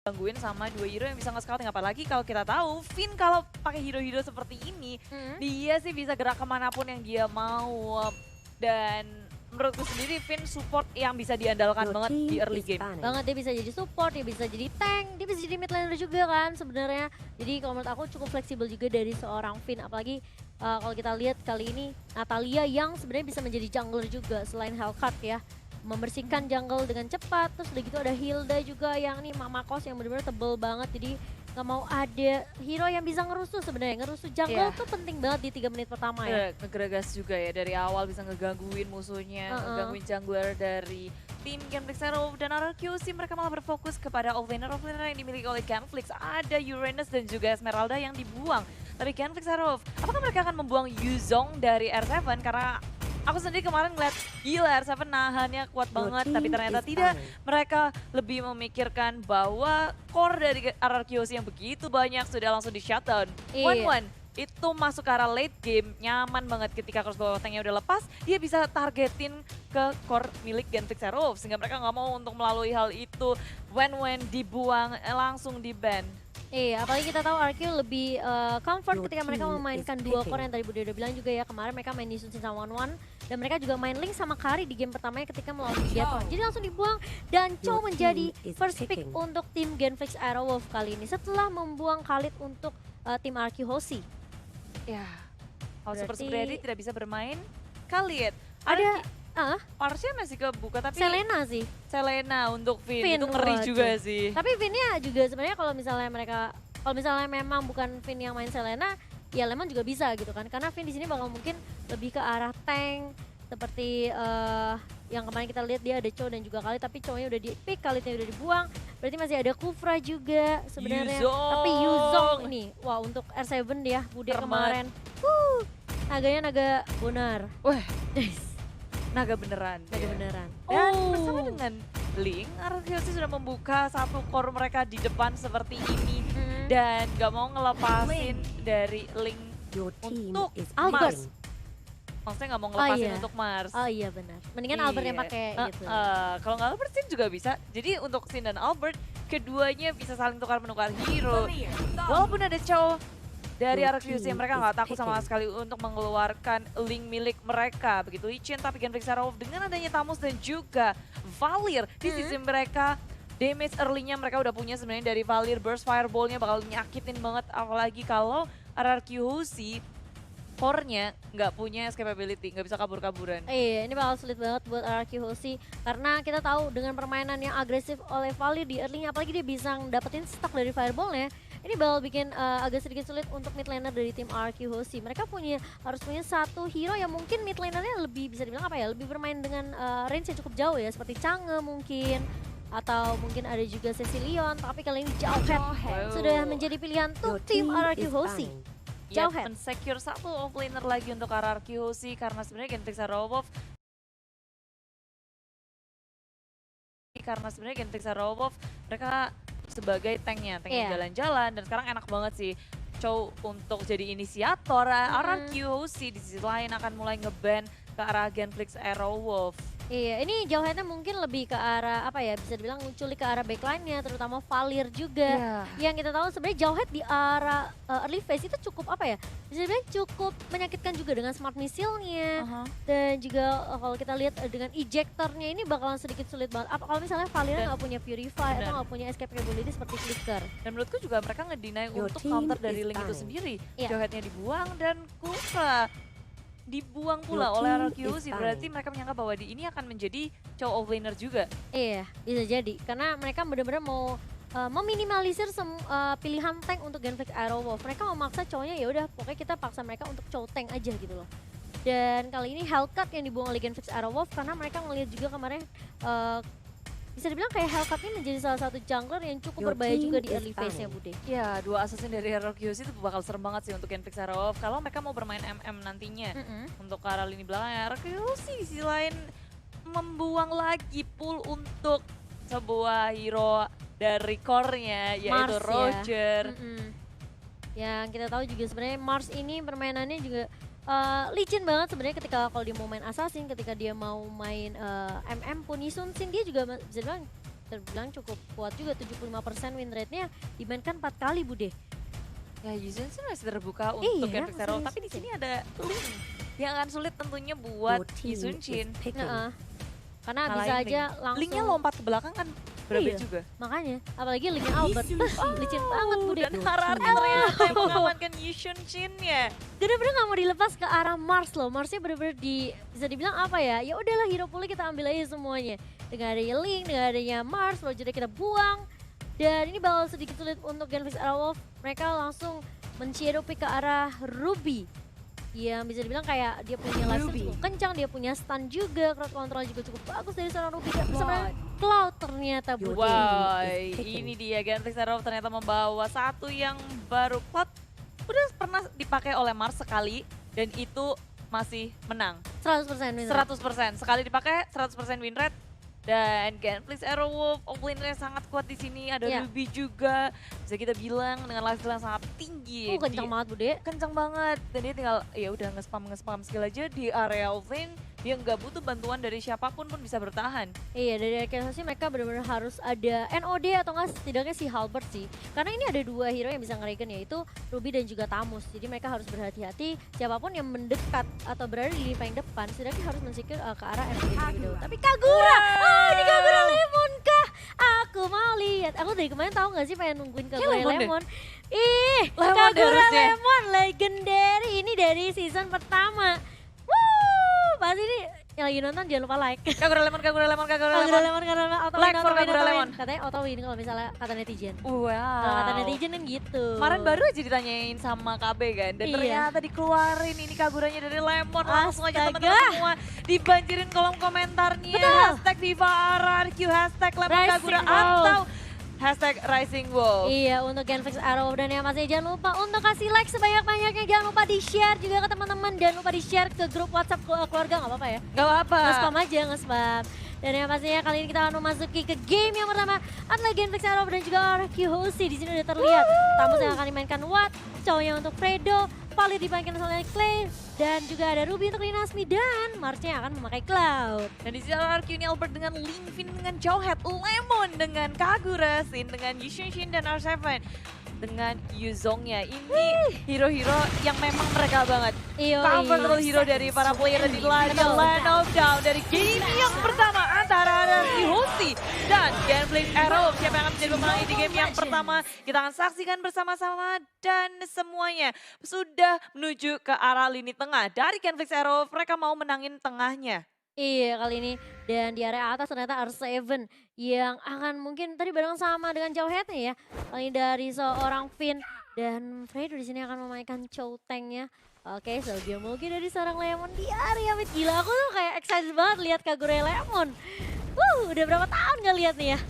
gangguin sama dua hero yang bisa nge-scouting. Apalagi kalau kita tahu, Finn kalau pakai hero-hero seperti ini, dia sih bisa gerak kemanapun yang dia mau. Dan menurutku sendiri Finn support yang bisa diandalkan banget di early game. Banget, dia bisa jadi support, dia bisa jadi tank, dia bisa jadi mid laner juga kan sebenarnya. Jadi kalau menurut aku cukup fleksibel juga dari seorang Finn, apalagi kalau kita lihat kali ini Natalia yang sebenarnya bisa menjadi jungler juga selain Hellcat ya. Membersihkan jungle dengan cepat, terus udah gitu ada Hilda juga yang nih Mama Kos yang benar-benar tebel banget, jadi nggak mau ada hero yang bisa ngerusuh sebenarnya. Ngerusuh jungle tuh penting banget di 3 menit pertama ya. Ngegeregas juga ya, dari awal bisa ngegangguin musuhnya, ngegangguin jungler dari tim Genflix Zero dan RRQ sih mereka malah berfokus kepada offlaner yang dimiliki oleh Genflix. Ada Uranus dan juga Esmeralda yang dibuang. Tapi Genflix Zero, apakah mereka akan membuang Yuzong dari R7? Karena aku sendiri kemarin ngeliat gila R7 nahannya kuat banget, tapi ternyata tidak. Mereka lebih memikirkan bahwa core dari RRQC yang begitu banyak sudah langsung di shutdown. One itu masuk ke arah late game, nyaman banget ketika crossbow tanknya udah lepas, dia bisa targetin ke core milik Genflix Zero, sehingga mereka nggak mau untuk melalui hal itu. When dibuang, langsung di ban. Iya, apalagi kita tahu RQ lebih comfort ketika mereka memainkan dua core yang tadi Bude udah bilang juga ya. Kemarin mereka main di Sun Sin sama One dan mereka juga main Link sama Kari di game pertamanya ketika melawan Gigaton. Jadi langsung dibuang dan Chow menjadi first pick untuk tim Genflix Aerowolf kali ini setelah membuang Khalid untuk tim RQ Hoshi. Ya, kalau Super Ready tidak bisa bermain Khalid. Ada Parsnya masih kebuka tapi Selena sih. Selena untuk Finn itu ngeri juga sih. Tapi Finnnya juga sebenarnya kalau misalnya memang bukan Finn yang main Selena, ya Lemon juga bisa gitu kan. Karena Finn di sini bakal mungkin lebih ke arah tank seperti yang kemarin kita lihat dia ada Chow dan juga Khalid, tapi Chow-nya udah di-pick, Khalidnya udah dibuang. Berarti masih ada Kufra juga sebenarnya. Tapi Yuzong ini, wah untuk R7 dia Bude kemarin. Naganya naga bonar. Wah, naga beneran. Naga beneran. Dan bersama dengan Link, RRQ sudah membuka satu core mereka di depan seperti ini. Dan gak mau ngelepasin dari Link untuk Mars. Maksudnya gak mau ngelepasin untuk Mars. Oh iya benar. Mendingan Albert yang pakai gitu. Kalau nggak Albert, Sin juga bisa. Jadi untuk Sin dan Albert, keduanya bisa saling tukar-menukar hero. Walaupun ada Chow dari RQC, mereka nggak takut sama sekali untuk mengeluarkan Link milik mereka. Begitu licin, tapi Genflix Zero dengan adanya Tamus dan juga Valir di sisi mereka, damage early-nya mereka udah punya sebenarnya dari Valir. Burst Fireball-nya bakal nyakitin banget, apalagi kalau RRQC core-nya nggak punya escapability, nggak bisa kabur-kaburan. Iya, ini bakal sulit banget buat RRQ Hoshi karena kita tahu dengan permainan yang agresif oleh Valir di early, apalagi dia bisa dapetin stack dari fireball-nya. Ini bakal bikin agak sedikit sulit untuk mid laner dari tim RRQ Hoshi. Mereka harus punya satu hero yang mungkin mid lanernya lebih bisa dibilang apa ya, lebih bermain dengan range yang cukup jauh ya, seperti Chang'e mungkin. Atau mungkin ada juga Cecilion, tapi kali ini Jawhead sudah menjadi pilihan untuk tim RRQ Hoshi. Jawhead secure satu offlaner lagi untuk RRQ Hoshi karena sebenarnya Genflix Zero mereka sebagai tanknya jalan-jalan dan sekarang enak banget sih Chow untuk jadi inisiator. RRQ Hoshi di sisi lain akan mulai ngeban ke arah Genflix Aerowolf. Iya, ini Jawheadnya mungkin lebih ke arah apa ya, bisa dibilang muncul ke arah backline-nya, terutama Valir juga. Yang kita tahu sebenarnya Jawhead di arah early phase itu cukup apa ya, bisa dibilang cukup menyakitkan juga dengan smart missile-nya. Dan juga kalau kita lihat dengan ejector-nya ini bakalan sedikit sulit banget. Apa kalau misalnya Valir nggak punya Purify atau nggak punya escape capability seperti Flicker. Dan menurutku juga mereka ngedeny untuk counter dari Link itu sendiri. Jawheadnya dibuang dan Kufra dibuang pula oleh RRQ, berarti mereka menyangka bahwa di ini akan menjadi Chow offlaner juga. Iya, bisa jadi. Karena mereka benar-benar mau meminimalisir pilihan tank untuk Genflix Aerowolf. Mereka mau maksa Chow-nya, ya udah pokoknya kita paksa mereka untuk Chow tank aja gitu loh. Dan kali ini Hellcat yang dibuang oleh Genflix Aerowolf karena mereka ngelihat juga kemarin bisa dibilang kayak Hellcat ini menjadi salah satu jungler yang cukup berbahaya juga di early phase-nya Bude. Ya, dua assassin dari RRQ itu bakal serem banget sih untuk Genflix Zero kalau mereka mau bermain MM nantinya. Untuk ke arah lini belakang RRQ di sisi lain membuang lagi pool untuk sebuah hero dari core-nya yaitu Mars, Roger. Yang kita tahu juga sebenarnya Mars ini permainannya juga licin banget sebenarnya ketika kalau dia mau main assassin, ketika dia mau main MM pun Sun Sin dia juga bisa bilang terbilang cukup kuat juga, 75% win rate-nya dimainkan 4 kali Bude. Ya Yusun masih terbuka untuk Iya, Genflix Arrow, masih tapi di Yusun sini ada Link yang akan sulit tentunya buat Yusun. Heeh. Karena Ngalahin bisa Link. aja langsung. Linknya lompat ke belakang kan berapa Iya. juga. Makanya, apalagi linknya Albert. Licin banget Bude. Dan Harari ternyata yang mengamankan Yusun ya. Bener-bener gak mau dilepas ke arah Mars loh. Marsnya bener-bener bisa dibilang apa ya? Ya udahlah hero poolnya kita ambil aja semuanya. Dengan adanya Link, dengan adanya Mars, Rogernya kita buang. Dan ini bakal sedikit sulit untuk Genflix Arrow. Mereka langsung men-shadow pick ke arah Ruby. Yang bisa dibilang kayak dia punya lifesteal cukup kencang, dia punya stun juga, crowd control juga cukup bagus dari seorang Ruby. Dan bersama Cloud ternyata Bude. Wow, ini dia Genflix Arrow ternyata membawa satu yang baru. Cloud udah pernah dipakai oleh Mars sekali dan itu masih menang. 100% win rate. 100%. Sekali dipakai 100% win rate. Dan Genflix Arrow Wolf, offlaner sangat kuat di sini. Ada Iya. Ruby juga. Bisa kita bilang dengan lifesteal yang sangat tinggi. Kencang banget Bude. Kencang banget. Dan dia tinggal ya udah nge-spam skill aja di area offlane. Dia nggak butuh bantuan dari siapapun pun bisa bertahan. Iya, dari sih mereka benar-benar harus ada NOD atau enggak setidaknya si Halbert sih. Karena ini ada 2 hero yang bisa ngeregen, yaitu Ruby dan juga Tamus. Jadi mereka harus berhati-hati, siapapun yang mendekat atau berada di paling depan setidaknya harus mensecure ke arah NOD terlebih dahulu. Tapi Kagura! Ini Kagura Lemon kah? Aku mau lihat. Aku dari kemarin tahu nggak sih pengen nungguin Kagura Lemon deh. Lemon. Ih, Lemon deh Kagura harusnya. Lemon legendary ini dari season pertama. Pasti ini yang lagi nonton jangan lupa like. Kagura Lemon, Kagura Lemon, Kagura Kagura Lemon. Lemon, auto Like win, for auto win, Kagura auto win. Lemon. Katanya auto win kalau misalnya kata netizen. Wow. Kalau kata netizen kan gitu. Kemarin baru aja ditanyain sama KB kan, dan Iya. ternyata dikeluarin ini Kaguranya dari Lemon. Langsung aja Astaga. teman-teman semua dibanjirin kolom komentarnya. Betul. Hashtag Viva RRQ, hashtag Lemon Rising Kagura Wolf. atau hashtag Rising Wolf. Iya, untuk Genflix Arrow dan yang masih jangan lupa untuk kasih like sebanyak-banyaknya. Jangan lupa di-share juga ke teman-teman dan lupa di-share ke grup WhatsApp keluarga, nggak apa-apa ya. Gak apa-apa. Nge-spam aja, nge-spam. Dan yang pastinya kali ini kita akan memasuki ke game yang pertama adalah Genflix Arrow dan juga RRQ Hoshi. Di sini udah terlihat Tamus yang akan dimainkan Watt, cowoknya untuk Fredo, Valid dimainkan oleh Clay, dan juga ada Ruby untuk Linasmi dan Marsnya akan memakai Cloud. Dan di sini RRQ ini Albert dengan Linfin dengan Jawhead, Lemon dengan Kagura, Sin dengan Yushun dan R7 dengan Yuzongnya. Ini hero-hero yang memang mereka banget. Comfortable hero dari para player di Land of Down dari game yang pertama antara RRQ Hoshi dan Genflix Arrow. Siapa yang akan menjadi pemenang di game yang pertama? Kita akan saksikan bersama-sama dan semuanya sudah menuju ke arah lini tengah. Dari Genflix Arrow, mereka mau menangin tengahnya. Iya kali ini, dan di area atas ternyata R7 yang akan mungkin tadi bareng sama dengan Jawheadnya ya. Kali ini dari seorang Finn dan Fredo di sini akan memainkan Chow Tanknya. Oke, Soulgear Mulgi dari seorang Lemon di area mid. Gila, aku tuh kayak excited banget lihat Kagura Lemon. Udah berapa tahun gak lihat nih ya?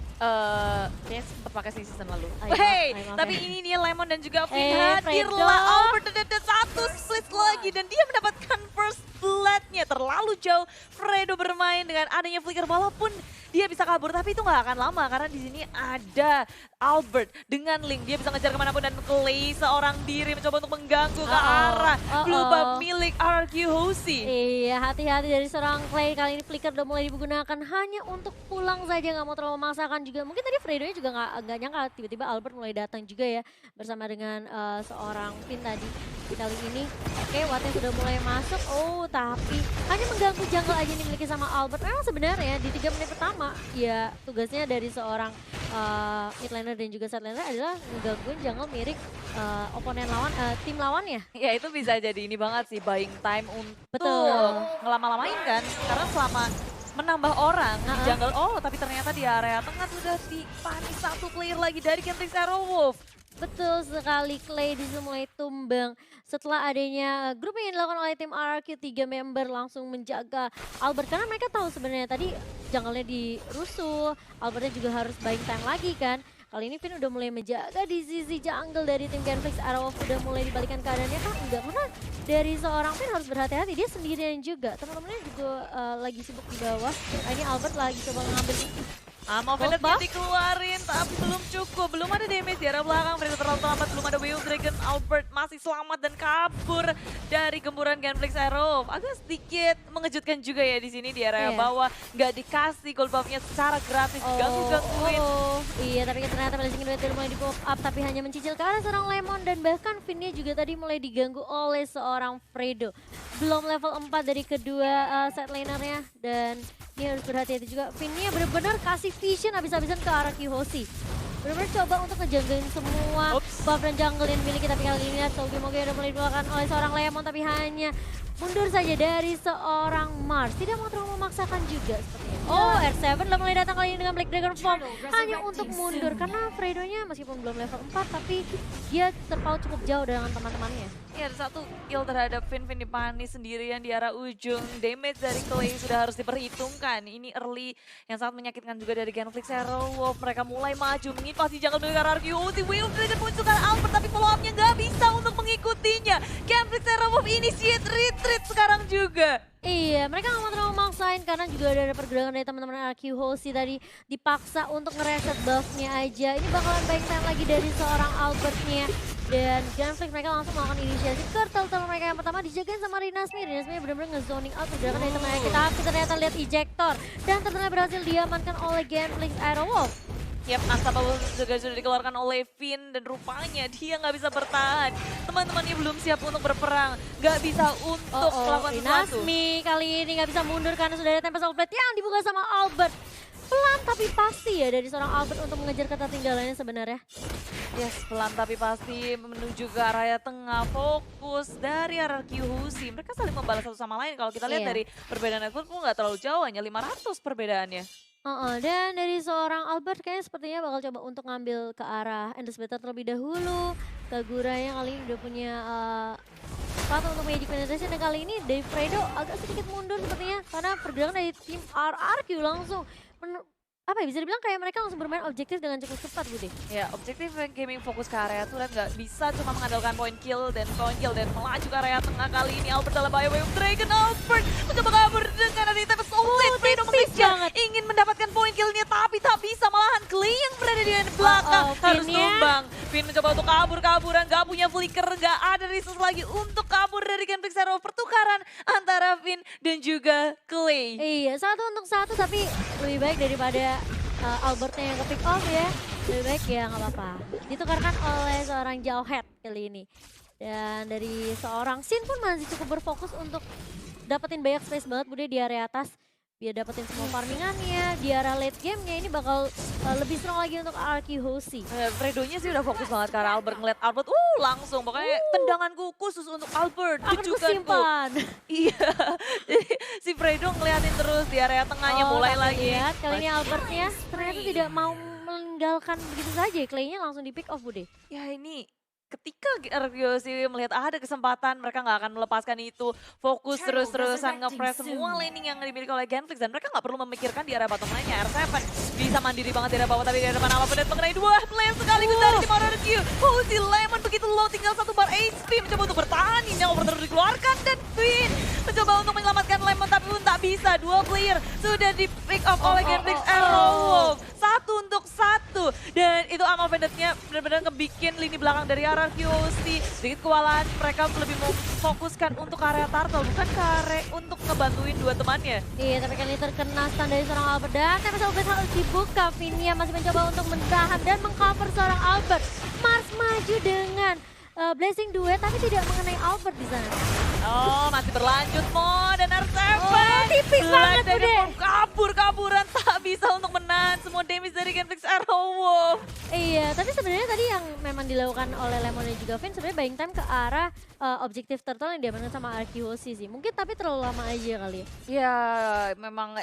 Kayaknya sempat pakai sih season lalu. Maaf Tapi ya. ini dia Lemon dan juga Finn Fredo. hadirlah. Albert ada satu split lagi dan dia mendapatkan first blood-nya. Terlalu jauh Fredo bermain dengan adanya flicker walaupun dia bisa kabur tapi itu nggak akan lama karena di sini ada Albert dengan Link. Dia bisa ngejar kemanapun dan Clay seorang diri mencoba untuk mengganggu ke arah blue buff milik RRQ Hoshi. Iya, hati-hati dari seorang Clay. Kali ini flicker udah mulai digunakan hanya untuk pulang saja, nggak mau terlalu memaksakan juga. Mungkin tadi Fredo-nya juga nggak nyangka tiba-tiba Albert mulai datang juga ya bersama dengan seorang Finn tadi di kali ini. Oke, Wattnya sudah mulai masuk. Tapi hanya mengganggu jungle aja yang dimiliki sama Albert. Memang sebenarnya di 3 menit pertama ya tugasnya dari seorang mid laner dan juga side laner adalah menggangguin jungle milik oponen lawan, tim lawannya. Ya itu bisa jadi ini banget sih, buying time untuk Betul. ngelama-lamain kan. Karena selama menambah orang di jungle, tapi ternyata di area tengah sudah dipanis satu player lagi dari Genflix Arrow Wolf. Betul sekali, Clay di sini mulai tumbang setelah adanya grup yang dilakukan oleh tim RRQ. 3 member langsung menjaga Albert karena mereka tahu sebenarnya tadi jungle-nya dirusuh, Albertnya juga harus buying time lagi kan. Kali ini Finn udah mulai menjaga di sisi jungle dari tim Genflix Arrow. Udah mulai dibalikan keadaannya kan enggak, karena dari seorang Finn harus berhati-hati, dia sendirian juga, teman-temannya juga lagi sibuk di bawah. Ini Albert lagi coba ngambil Mau Venet dikeluarin, tapi belum cukup. Belum ada damage di arah belakang, mereka terlalu lambat. Belum ada Wheel Dragon, Albert masih selamat dan kabur dari gemburan Genflix Arrow. Agak sedikit mengejutkan juga ya di sini di area bawah. Nggak dikasih gold buff-nya secara gratis, gangguin. Iya, tapi ternyata Blazing Duet mulai di pop up, tapi hanya mencicil ke arah seorang Lemon. Dan bahkan Vinnya juga tadi mulai diganggu oleh seorang Fredo. Belum level 4 dari kedua set lanernya. Dan ini harus berhati-hati juga. Vinnya benar-benar kasih vision habis-habisan ke arah Kihoshi. Benar-benar coba untuk ngejanggalin semua buff dan jungle yang dimiliki. Tapi kali ini lihat Sogi Moge udah mulai dilakukan oleh seorang Lemon, tapi hanya mundur saja dari seorang Mars. Tidak mau terlalu memaksakan juga sepertinya. Oh, R7 udah mulai datang kali ini dengan Black Dragon Form. Hanya untuk mundur karena Fredo-nya meskipun belum level 4 tapi dia terpaut cukup jauh dengan teman-temannya. Iya, ada satu kill terhadap Vin dipanis sendirian di arah ujung. Damage dari Clay sudah harus diperhitungkan. Ini early yang sangat menyakitkan juga dari Genflix Arrow. Mereka mulai maju, pasti jangan mendengar RQT. Wheel Dragon munculkan Albert, tapi follow up-nya nggak bisa untuk mengikutinya. Genflix Arrow initiate retreat sekarang juga. Iya, mereka nggak mau terlalu maksain karena juga ada pergerakan dari teman-teman Hoshi tadi dipaksa untuk ngereset buff-nya aja. Ini bakalan baik time lagi dari seorang Albert-nya. Dan Genflix mereka langsung melakukan inisiasi ke turtle mereka yang pertama dijagain sama Rinasmi. Rinasmi benar-benar nge-zoning out pergerakan dari temannya kita. Tapi ternyata lihat ejector dan turtle berhasil diamankan oleh Genflix Aerowolf. Yap, Unstoppable juga sudah dikeluarkan oleh Vin dan rupanya dia nggak bisa bertahan. Teman-temannya belum siap untuk berperang, nggak bisa untuk melakukan sesuatu. Rinasmi kali ini nggak bisa mundur karena sudah ada Tempest Blade yang dibuka sama Albert. Pelan tapi pasti ya dari seorang Albert untuk mengejar ketertinggalannya sebenarnya. Yes, pelan tapi pasti menuju ke area tengah, fokus dari arah Kiyoshi. Mereka saling membalas satu sama lain. Kalau kita lihat dari perbedaan network pun nggak terlalu jauh, hanya 500 perbedaannya. Dan dari seorang Albert kayaknya sepertinya bakal coba untuk ngambil ke arah Endless Battle terlebih dahulu. Kagura yang kali ini udah punya sepatu untuk Magic Penetration, dan kali ini dari Fredo agak sedikit mundur sepertinya karena pergerakan dari tim RRQ langsung apa ya, bisa dibilang kayak mereka langsung bermain objektif dengan cukup cepat, Bude. Ya, objektif gaming fokus ke area turret, nggak bisa cuma mengandalkan point kill dan melaju ke area tengah. Kali ini Albert dalam bahaya. Wave Dragon Albert mencoba kabur dengan ada di Tempest Blade. Fredo mengejar, ingin mendapatkan point killnya tapi tak bisa, malahan Clay yang berada di belakang harus tumbang. Vin mencoba untuk kaburan, nggak punya flicker, nggak ada resource lagi untuk kabur dari Genflix Arrow. Pertukaran antara Vin dan juga Clay. Iya, 1-1 tapi lebih baik daripada Albertnya yang ke pick off ya. Lebih baik ya nggak apa-apa. Ditukarkan oleh seorang Jauhead kali ini. Dan dari seorang Sin pun masih cukup berfokus untuk dapetin banyak space banget Bude di area atas. Biar dapetin semua farmingannya, di arah late game-nya ini bakal lebih strong lagi untuk Hoshi. Fredo-nya sih udah fokus banget karena Albert ngeliat Albert, langsung pokoknya tendanganku khusus untuk Albert, tujukanku. Iya, jadi si Fredo ngeliatin terus di area tengahnya, mulai lagi. Lihat, kali ini Albertnya ternyata tidak mau meninggalkan begitu saja, Clay-nya langsung di pick off Bude. Ya ini ketika RQC melihat ada kesempatan, mereka nggak akan melepaskan itu. Fokus terus-terusan nge-press semua laning yang dimiliki oleh Genflix. Dan mereka nggak perlu memikirkan di area bottom lane-nya. R7 bisa mandiri banget di area bawah, tapi di depan apa pendet mengenai dua flame sekaligus dari tim RRQ. Hoshi Lemon begitu low, tinggal 1 bar HP. Mencoba untuk bertahan, ini yang terus dikeluarkan. Dan Queen mencoba untuk menyelamatkan Lemon, tapi pun tak bisa. Dua player sudah di pick off oleh Genflix Arrow. 1-1. Dan itu amal vendetnya benar-benar ngebikin lini belakang dari RRQ. Sedikit kewalahan, mereka lebih mau fokuskan untuk area turtle, bukan ke area untuk ngebantuin dua temannya. Iya, tapi kali ini terkena stun dari seorang Albert. Dan Tempest Blade harus dibuka. Vinia masih mencoba untuk mendahan dan mengcover seorang Albert. Mars maju dengan Blazing Duet, tapi tidak mengenai Albert di sana. Masih berlanjut Mo dan R7. Tipis banget Bude. Kaburan tak bisa untuk menahan semua damage dari Genflix Arrow. Iya, tapi sebenarnya tadi yang memang dilakukan oleh Lemon dan juga Vin sebenarnya buying time ke arah objektif turtle yang diamankan sama Hoshi sih. Mungkin tapi terlalu lama aja kali ya. Ya, memang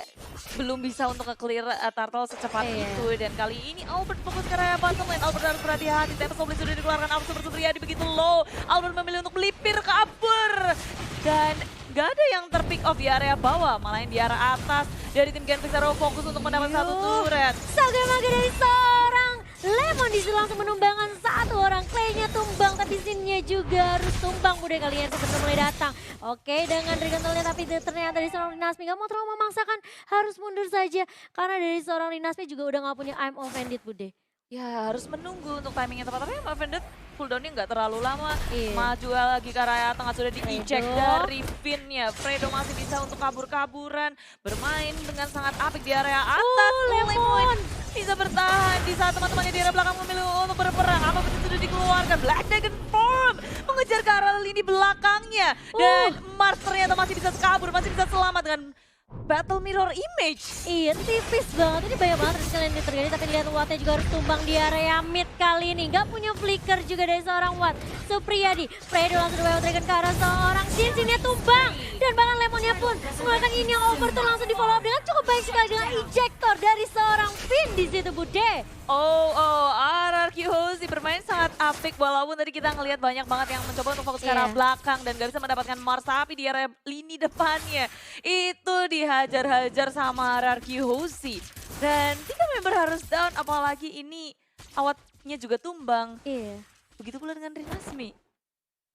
belum bisa untuk nge-clear turtle secepat itu. Dan kali ini Albert fokus ke area bottom lane. Albert harus berhati-hati. Tempest Blade sudah dikeluarkan. Albert seperti Triadi begitu low. Albert memilih untuk melipir kabur. Dan gak ada yang terpick off di area bawah, malah yang di arah atas. Dari tim Genflix Arrow fokus untuk mendapatkan satu turret. Saga-maga dari seorang Lemon disitu langsung menumbangkan satu orang. Clay-nya tumbang, tapi Sin-nya juga harus tumbang. Udah kalian sudah mulai datang. Oke, dengan Dragon-nya tapi ternyata dari seorang Rinasmi gak mau terlalu memaksakan. Harus mundur saja. Karena dari seorang Rinasmi juga udah gak punya I'm offended, Bude. Ya harus menunggu untuk timing yang tepat, tapi emang Vended cooldown-nya nggak terlalu lama. Iya. Maju lagi ke area tengah, sudah di-eject Fredo. dari Finn-nya. Fredo masih bisa untuk kabur-kaburan, bermain dengan sangat apik di area atas. Lemon. Bisa bertahan di saat teman-temannya di area belakang memilih untuk berperang. Apa betul sudah dikeluarkan? Black Dragon Form mengejar ke arah lini belakangnya. Dan Mars ternyata masih bisa kabur, masih bisa selamat dengan Battle Mirror Image. Iya, tipis banget. Ini banyak banget kalian ini terjadi, tapi lihat Wattnya juga harus tumbang di area mid kali ini. Gak punya flicker juga dari seorang Watt. Supriyadi, Fredo langsung Wild Dragon ke arah seorang Sin. Sinnya tumbang. Dan bahkan Lemonnya pun mengeluarkan ini yang over tuh langsung di follow up dengan cukup baik sekali dengan ejector dari seorang Finn di situ, Bude. RRQ Hoshi bermain sangat apik walaupun tadi kita ngelihat banyak banget yang mencoba untuk fokus ke arah belakang dan gak bisa mendapatkan Mars, tapi di area lini depannya itu dihajar-hajar sama RRQ Hoshi. Dan 3 member harus down, apalagi ini awatnya juga tumbang. Iya, Begitu pula dengan Rinasmi.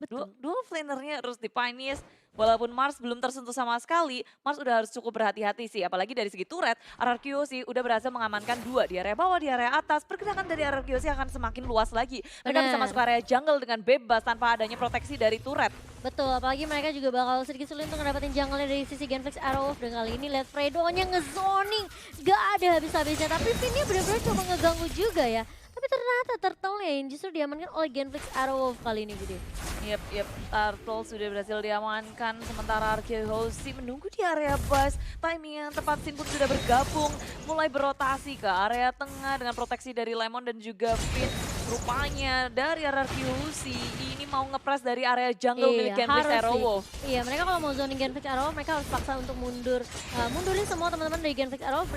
betul. Dua flanernya harus di Pioneers. Walaupun Mars belum tersentuh sama sekali, Mars udah harus cukup berhati-hati sih. Apalagi dari segi turret, RRQ sih udah berhasil mengamankan 2 di area bawah, di area atas. Pergerakan dari RRQ sih akan semakin luas lagi. Mereka bisa Benar. masuk ke area jungle dengan bebas tanpa adanya proteksi dari turret. Betul, apalagi mereka juga bakal sedikit sulit untuk ngedapetin jungle-nya dari sisi Genflix Arrow. Dan kali ini lihat Fredo-nya ngezoning, gak ada habis-habisnya. Tapi Finn-nya benar-benar coba ngeganggu juga ya. Tapi ternyata Turtle-nya yang justru diamankan oleh Genflix Arrow kali ini, Bude. Yep, Turtle sudah berhasil diamankan. Sementara RRQ Hoshi menunggu di area bus. Timing yang tepat, Sin pun sudah bergabung. Mulai berotasi ke area tengah dengan proteksi dari Lemon dan juga Finn. Rupanya dari RRQ Hoshi ini mau ngepres dari area jungle milik Genflix harus Arrow sih. Wolf. Iya, mereka kalau mau zoning Genflix Arrow, mereka harus paksa untuk mundur. Mundurin semua teman-teman dari Genflix Arrow.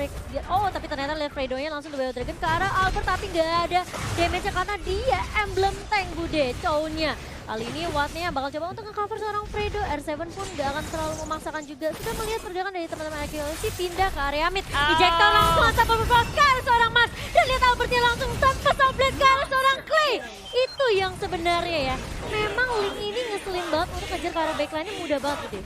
Tapi ternyata lihat Fredo-nya langsung di Wild Dragon ke arah Albert, tapi nggak ada damage-nya karena dia emblem tank, Bude, Chow-nya. Kali ini Wattnya bakal coba untuk nge-cover seorang Fredo. R7 pun gak akan terlalu memaksakan juga. Sudah melihat pergerakan dari teman-teman RRQ pindah ke area mid. Ejector langsung tanpa berfokus ke arah seorang Mars. Dan lihat Albertnya langsung tanpa Soulblade ke arah seorang Clay. Itu yang sebenarnya ya. Memang Link ini ngeselin banget untuk ngejar ke arah backline-nya mudah banget gitu.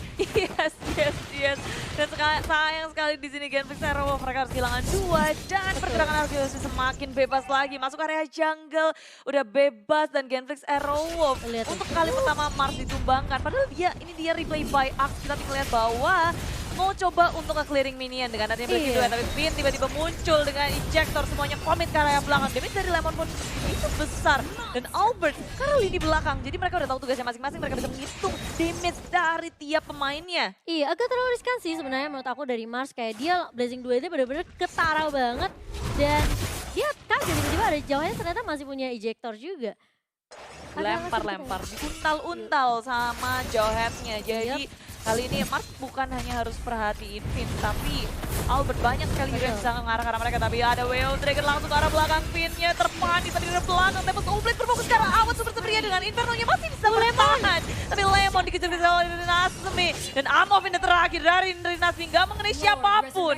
Yes. Dan sayang sekali di sini Genflix Arrow Wolf mereka harus kehilangan 2 dan pergerakan RRQ Hoshi semakin bebas lagi. Masuk area jungle udah bebas dan Genflix Arrow Wolf. Lihat Untuk kali pertama Mars ditumbangkan. Padahal ini dia replay by Axe. Kita ngeliat bahwa mau coba untuk nge-clearing minion dengan adanya breaking Iya. tapi Finn tiba-tiba muncul dengan ejector, semuanya komit ke area belakang. Damage dari Lemon pun itu besar. Dan Albert karena lini belakang, jadi mereka udah tahu tugasnya masing-masing, mereka bisa menghitung damage dari tiap pemainnya. Iya, agak terlalu riskan sih sebenarnya menurut aku dari Mars. Kayak dia Blazing 2 itu benar-benar ketara banget. Dan dia kaget tiba-tiba ada jauhnya ternyata masih punya ejector juga. Lempar-lempar, diuntal-untal sama jawheadnya. Jadi kali ini Mars bukan hanya harus perhatiin Finn, tapi Albert banyak sekali juga yang bisa mengarah ke arah mereka. Tapi ada Wild Dragon langsung ke arah belakang Finn-nya, terpanis tadi dari belakang. Tembak Soulblade berfokus ke arah awal Super Seria dengan Inferno-nya masih bisa bertahan. Tapi Lemon dikejar-kejar oleh Rinasmi. Dan ammo Finn terakhir dari Rinasmi nggak mengenai siapapun.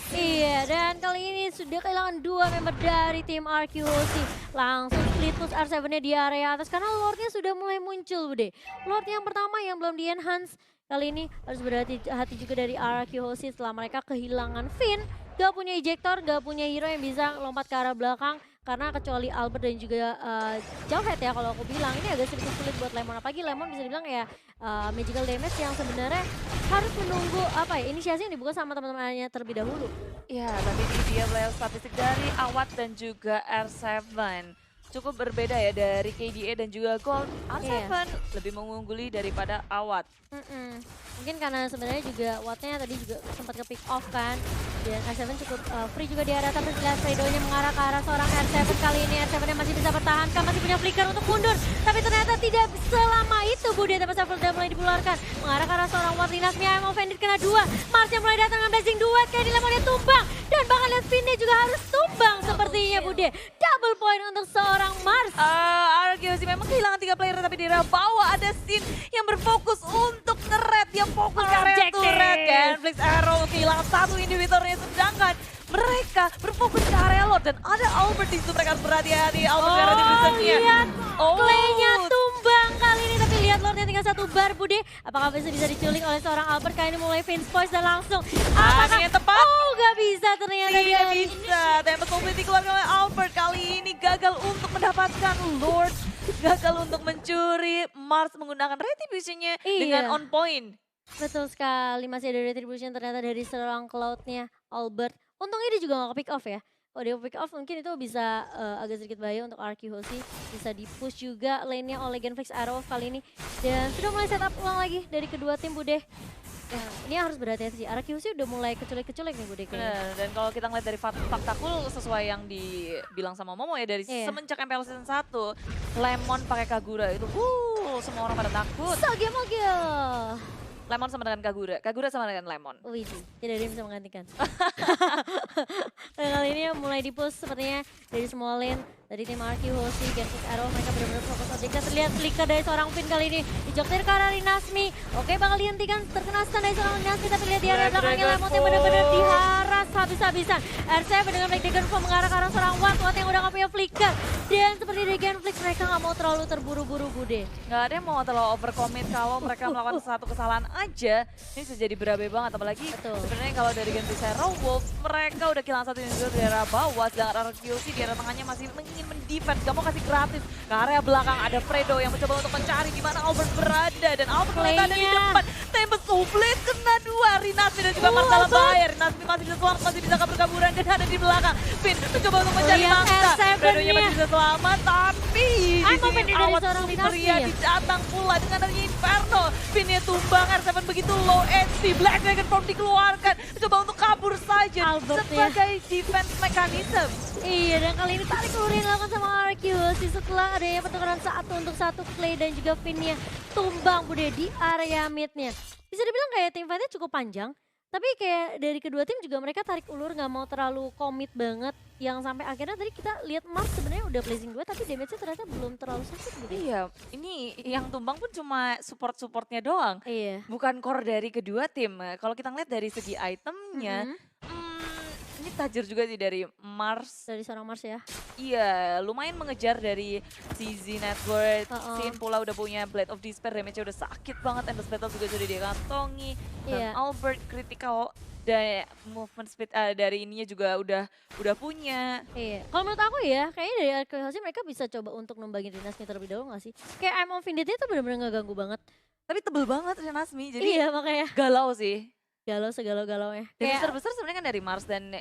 Iya, dan kali ini sudah kehilangan 2 member dari tim RRQ Hoshi. Langsung split push R7-nya di area atas karena Lord-nya sudah mulai muncul, Bude. Lord yang pertama yang belum di-enhance. Kali ini harus berhati-hati juga dari RRQ Hoshi setelah mereka kehilangan Finn. Gak punya ejector, gak punya hero yang bisa lompat ke arah belakang. Karena kecuali Albert dan juga Jawhead ya kalau aku bilang. Ini agak sedikit sulit buat Lemon. Apalagi Lemon bisa dibilang ya magical damage yang sebenarnya harus menunggu inisiasi yang dibuka sama teman-temannya terlebih dahulu. Ya, tapi ini dia player statistik dari Awat dan juga R7. Cukup berbeda ya dari KDA dan juga Gold. R7 lebih mengungguli daripada Awat. Mungkin karena sebenarnya juga Wattnya tadi juga sempat ke pick off kan. Dan R7 cukup free juga di area tapi lihat Fredo-nya mengarah ke arah seorang R7 kali ini. R7-nya masih bisa bertahankan, masih punya flicker untuk mundur. Tapi ternyata tidak selama itu Bude, tapi Shuffle udah mulai dikeluarkan. Mengarah ke arah seorang Watt Rinasmi yang offended kena 2. Mars yang mulai datang dengan Blazing Duet, kayak di Lemonnya tumbang. Dan bahkan lihat Finn-nya juga harus tumbang sepertinya Bude. Double point untuk seorang Mars. RRQ Hoshi memang kehilangan 3 player tapi di area bawah ada Sin yang berfokus untuk nge-red, yang fokus ke area turret. Genflix Arrow kehilangan 1 individualnya sedangkan mereka berfokus ke area Lord dan ada Albert di situ, mereka harus berhati-hati. Albert di area divisionnya. Lihat Clay-nya tumbang kali ini tapi lihat Lord-nya tinggal tinggal satu bar Bude. Apakah bisa diculik oleh seorang Albert kali ini mulai Vince Voice dan langsung. Timing yang tepat. Oh gak bisa ternyata dia. Tidak bisa. Tempest of Blade dikeluarkan oleh Albert. Kali ini gagal untuk mendapatkan Lord. Gagal untuk mencuri. Mars menggunakan retribution-nya dengan on point. Betul sekali, masih ada retribution ternyata dari seorang Cloud-nya Albert. Untungnya dia juga gak ke-pick off ya. Kalau dia pick off mungkin itu bisa agak sedikit bahaya untuk RQ Hoshi. Bisa di-push juga lane-nya oleh Genflix Arrow kali ini. Dan sudah mulai setup ulang lagi dari kedua tim Bude. Ya, ini harus berhati-hati sih. RQ Hoshi udah mulai keculik-keculik nih Bude kayaknya. Dan kalau kita ngeliat dari fakta cool sesuai yang dibilang sama Momo ya dari semenjak MPL Season 1, Lemon pakai Kagura itu semua orang pada takut. Mogil. Lemon sama dengan Kagura, Kagura sama dengan Lemon. Wih, tidak ada yang bisa menggantikan. Dan kali ini mulai di-push sepertinya dari semua lane. Dari tim RQ Hoshi, Genflix Arrow, mereka benar-benar fokus objeknya. Terlihat flicker dari seorang Finn kali ini. Dijoktir ke arah Rinasmi. Oke, bakal dihentikan. Terkena stun dari seorang Rinasmi, tapi lihat di area belakangnya Lemon yang benar-benar diharas habis-habisan. R7 dengan Black Dragon Fall mengarah ke arah seorang Watt yang udah gak punya flicker. Dan seperti di Genflix, mereka gak mau terlalu terburu-buru Bude. Gak ada yang mau terlalu overcommit kalau mereka melakukan satu kesalahan aja. Ini bisa jadi berabe banget, apalagi sebenarnya kalau dari Genflix Hero Wolf, mereka udah kehilangan satu individu di area bawah. Sedangkan RQC di area tengahnya masih ingin mendefense, gak mau kasih gratis. Ke area belakang ada Fredo yang mencoba untuk mencari di mana Albert berada. Dan Albert ternyata ada di depan. Tempest of Blade kena dua. Rinasmi dan juga Marcella bahaya. Rinasmi masih bisa selamat, masih bisa kabur-kaburan dan ada di belakang. Finn mencoba untuk mencari mangsa. Fredo-nya masih bisa selamat, tapi di sini awas pria didatang pula dengan adanya Inferno. Finn-nya tumbang, R7 begitu low HP. Black Dragon Form dikeluarkan. Coba untuk kabur saja sebagai defense mechanism. Iya, dan kali ini tarik ulur yang dilakukan sama RQ Hoshi setelah adanya pertukaran satu untuk satu Clay dan juga Finn-nya tumbang Bude di area mid-nya. Bisa dibilang kayak tim fight-nya cukup panjang, tapi kayak dari kedua tim juga mereka tarik ulur nggak mau terlalu komit banget. Yang sampai akhirnya tadi kita lihat Mars sebenarnya udah blazing 2 tapi damage-nya ternyata belum terlalu sakit gitu. Iya, ini yang tumbang pun cuma support-supportnya doang. Iya. Bukan core dari kedua tim. Kalau kita ngeliat dari segi itemnya, ini tajir juga sih dari Mars. Dari seorang Mars ya. Iya, lumayan mengejar dari CZ Network. Sin pula udah punya Blade of Despair, damage-nya udah sakit banget. Endless Battle juga sudah dikantongi. Dan Albert critical dan movement speed dari ininya juga udah punya. Iya. Kalau menurut aku ya, kayaknya dari RQ Hoshi mereka bisa coba untuk numbangin Rinasmi terlebih dahulu gak sih? Kayak I'm on Vendetta itu benar-benar gak ganggu banget. Tapi tebel banget Rinasmi, jadi iya makanya galau sih. Galau segalau-galau ya. Dan besar-besar sebenarnya kan dari Mars dan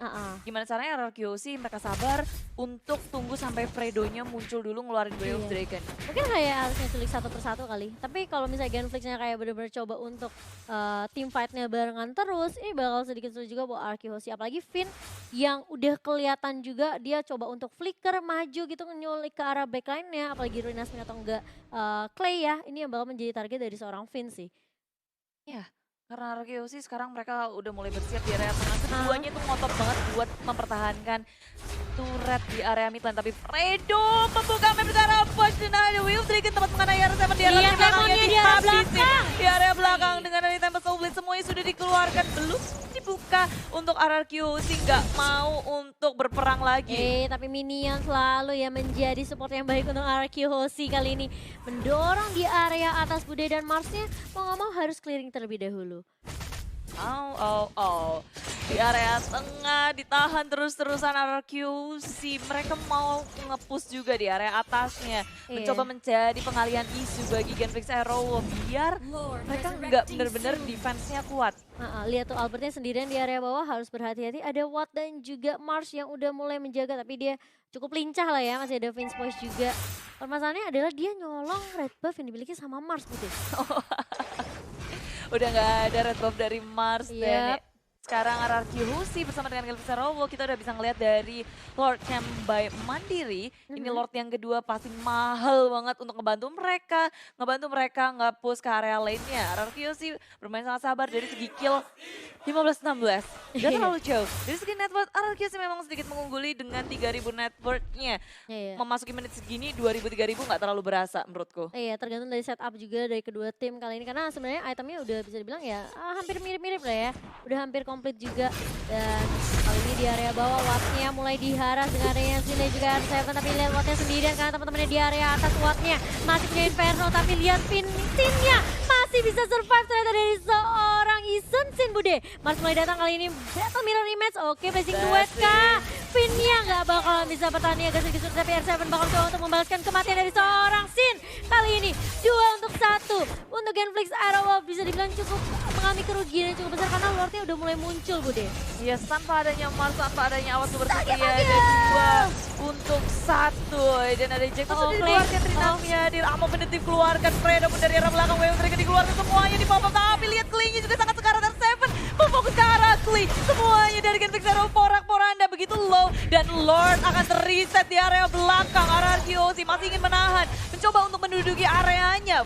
gimana caranya RQ Hoshi mereka sabar untuk tunggu sampai Fredo-nya muncul dulu ngeluarin Way of Dragon. Mungkin kayak harusnya culik satu persatu kali. Tapi kalau misalnya Genflix-nya kayak bener-bener coba untuk team fight-nya barengan terus, ini bakal sedikit sulit juga buat RQ Hoshi. Apalagi Finn yang udah kelihatan juga dia coba untuk flicker maju gitu nyulik ke arah backline-nya. Apalagi Rinasmi atau enggak Clay ya, ini yang bakal menjadi target dari seorang Finn sih. Ya. Karena RQ sih sekarang mereka udah mulai bersiap di area tengah. Keduanya tuh ngotot banget buat mempertahankan turret di area mid lane. Tapi Fredo membuka map ke arah push dan ada Way of Dragon tempat mengenai R7 di area belakangnya dihabisin. Di area belakang dengan dari Tempest of Blade semuanya sudah dikeluarkan. Belum dibuka untuk RRQ sih nggak mau untuk berperang lagi. Tapi Minion selalu ya menjadi support yang baik untuk RQ Hoshi kali ini. Mendorong di area atas Bude dan Marsnya mau nggak mau harus clearing terlebih dahulu. Di area tengah ditahan terus-terusan RQC. Mereka mau nge-push juga di area atasnya. Mencoba menjadi pengalihan isu bagi Genflix Arrow biar mereka nggak bener-bener defense-nya kuat. Lihat tuh Albertnya sendirian di area bawah harus berhati-hati. Ada Watt dan juga Mars yang udah mulai menjaga tapi dia cukup lincah lah ya. Masih ada Vince Voice juga. Permasalahannya adalah dia nyolong red buff yang dimiliki sama Mars putih. Udah nggak ada red buff dari Mars dan sekarang RRQ Hoshi bersama dengan Genflix Arrow kita udah bisa ngeliat dari Lord Camp by Mandiri. Ini Lord yang kedua pasti mahal banget untuk ngebantu mereka nge-push ke area lainnya. RRQ Hoshi bermain sangat sabar dari segi kill 15-16. Gak terlalu jauh. Dari segi network RRQ Hoshi memang sedikit mengungguli dengan 3000 networknya. Memasuki menit segini 2000-3000 gak terlalu berasa menurutku. Iya, tergantung dari setup juga dari kedua tim kali ini. Karena sebenarnya itemnya udah bisa dibilang ya hampir mirip-mirip lah ya. Udah hampir komplit juga dan kali ini di area bawah. Wattnya mulai diharas dengan adanya Sin dan juga R7. Tapi lihat Wattnya sendirian karena teman-temannya di area atas. Wattnya masih punya Inferno. Tapi lihat Sinnya masih bisa survive ternyata dari seorang Ison Sin Bude. Mars mulai datang kali ini. Battle Mirror Image. Oke, placing duet kah? Finnya nggak bakal bisa bertahan agak sedikit. Tapi R7 bakal coba untuk membalaskan kematian dari seorang Sin. Kali ini 2 untuk 1. Untuk Genflix Arrow Wolf bisa dibilang cukup mengalami kerugian yang cukup besar karena Lordnya udah mulai muncul, Bude. Yes, tanpa adanya Mars, tanpa adanya awas super setia ada 2 untuk 1. Dan ada Jack sudah dikeluarkan Trinamnya, Amo Penetif keluarkan, Fredo pun dari arah belakang, Wave mereka dikeluarkan semuanya di pop-up. Tapi lihat Klee-nya juga sangat sekarat, dan Seven memfokus ke arah Klee. Semuanya dari Genflix Arrow porak-poranda begitu low, dan Lord akan terreset di area belakang. RRQoC masih ingin menahan, mencoba untuk menduduki areanya.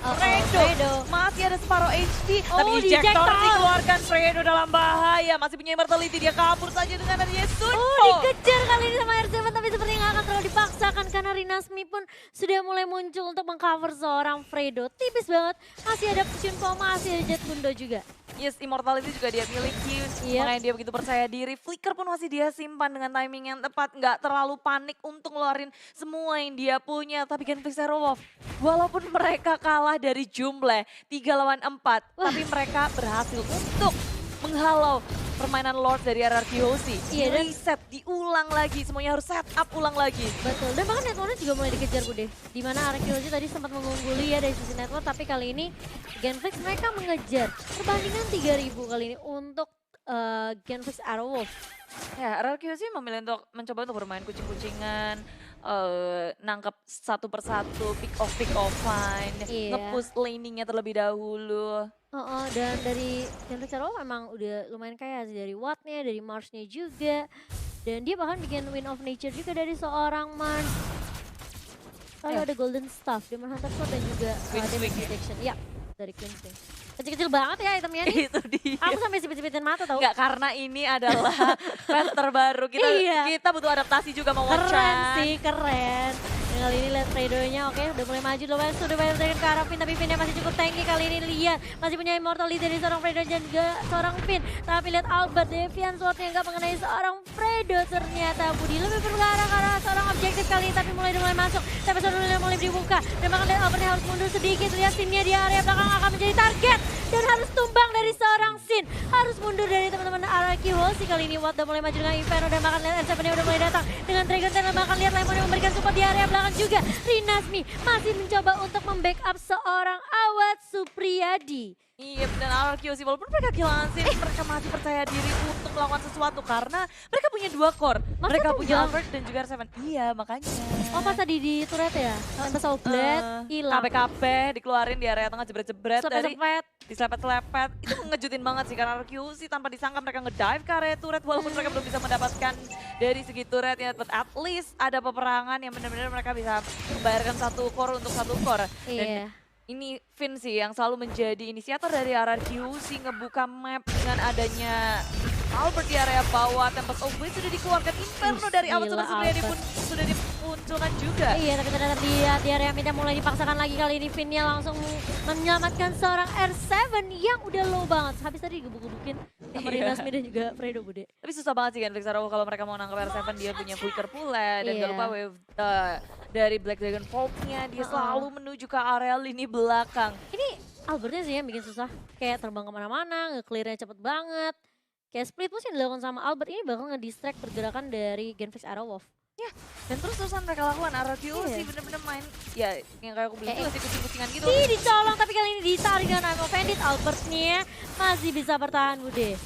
Fredo masih ada separuh HP, tapi ejector dikeluarkan. Fredo dalam bahaya, masih punya immortality, dia kabur saja dengan adanya Sunpo. Dikejar kali ini sama R7, tapi sepertinya nggak akan terlalu dipaksakan karena Rinasmi pun sudah mulai muncul untuk mengcover seorang Fredo. Tipis banget, masih ada Sunpo, masih ada Jet Gundo juga. Yes, immortality juga dia miliki, makanya dia begitu percaya diri. Flicker pun masih dia simpan dengan timing yang tepat, nggak terlalu panik untuk ngeluarin semua yang dia punya. Tapi Genflix Arrow Wolf, walaupun mereka kalah dari jumlah 3 lawan 4, tapi mereka berhasil untuk menghalau permainan Lord dari RRQoC. Iya, dan reset, diulang lagi, semuanya harus set up ulang lagi. betul, dan bahkan networknya juga mulai dikejar, Bude. Dimana RRQoC tadi sempat mengungguli ya dari sisi network, tapi kali ini Genflix mereka mengejar perbandingan 3000 kali ini untuk Genflix Arrow Wolf. Ya, RRQoC memilih untuk mencoba untuk bermain kucing-kucingan, nangkep satu persatu, pick off fine, nge-push laningnya terlebih dahulu. Dan dari Genflix Arrow memang udah lumayan kaya sih, dari Wattnya, dari Marsnya juga. Dan dia bahkan bikin Win of Nature juga dari seorang Mars. Lalu ada Golden Staff, Demon Hunter Sword dan juga Damage Detection. Ya, dari Queen Swing. Kecil-kecil banget ya itemnya nih. Itu dia. Aku sampai sipit-sipitin mata tau. Enggak, karena ini adalah patch terbaru. Kita butuh adaptasi juga mau Wochan. Keren sih, keren. Dan kali ini lihat Fredo-nya, oke, udah mulai maju loh, sudah banyak dari ke arah Finn, tapi Finn-nya masih cukup tanky kali ini. Lihat, masih punya immortality dari seorang Fredo dan juga seorang Finn. Tapi lihat Albert, Deviant Sword-nya nggak mengenai seorang Fredo ternyata. Budi lebih bergarah ke arah seorang objektif kali ini, tapi mulai masuk. Tapi sudah mulai dibuka. Dan bahkan lihat Albertnya harus mundur sedikit. Lihat Sin-nya di area belakang akan menjadi target. Dan harus tumbang dari seorang Sin. Harus mundur dari teman-teman RRQoC kali ini. Watt udah mulai maju dengan Inferno, dan bahkan lihat R7-nya udah mulai datang dengan Dragon Tail. Dan bahkan lihat Lemon yang memberikan support di area belakang juga. Rinasmi masih mencoba untuk membackup seorang Awad Supriyadi. Iya, dan RRQoC walaupun mereka kehilangan Sin, mereka masih percaya diri untuk melakukan sesuatu karena mereka punya 2 core. Mereka punya Albert dan juga R7. Iya, makanya. Oh, pas tadi di turret ya? Tembak Blade, hilang. KP dikeluarin di area tengah, jebret-jebret dari Selepet. diselepet-selepet. Itu ngejutin banget sih karena RRQoC tanpa disangka mereka ngedive ke area turret walaupun mereka belum bisa mendapatkan dari segi turret ya. But at least ada peperangan yang benar-benar mereka bisa membayarkan 1 core untuk 1 core. Dan ini Finn sih yang selalu menjadi inisiator dari RRQoC ngebuka map dengan adanya Albert di area bawah. Tempest of Blade sudah dikeluarkan, Inferno dari Awad Supriyadi pun sudah dimunculkan juga. Iya, tapi ternyata lihat di area midnya mulai dipaksakan lagi. Kali ini Finn-nya langsung menyelamatkan seorang R7 yang udah low banget. Habis tadi digebuk-gebukin sama Rinasmi dan juga Fredo, Bude. Tapi susah banget sih kan Genflix Arrow kalau mereka mau nangkep R7, dia punya flicker pula. Dan gak lupa wave dari Black Dragon Vault-nya, dia selalu menuju ke area lini belakang. Ini Albertnya sih yang bikin susah. Kayak terbang kemana-mana, nge-clear-nya cepet banget. Kayak split push yang dilakukan sama Albert ini bakal nge-distract pergerakan dari Genflix Arrow Wolf. Ya, dan terus-terusan mereka lakukan RRQoC bener-bener main, ya yang kayak aku bilang juga sih kucing-kucingan gitu. Dicolong, tapi kali ini ditarik dengan I'm Offended. Albertnya masih bisa bertahan, Bude.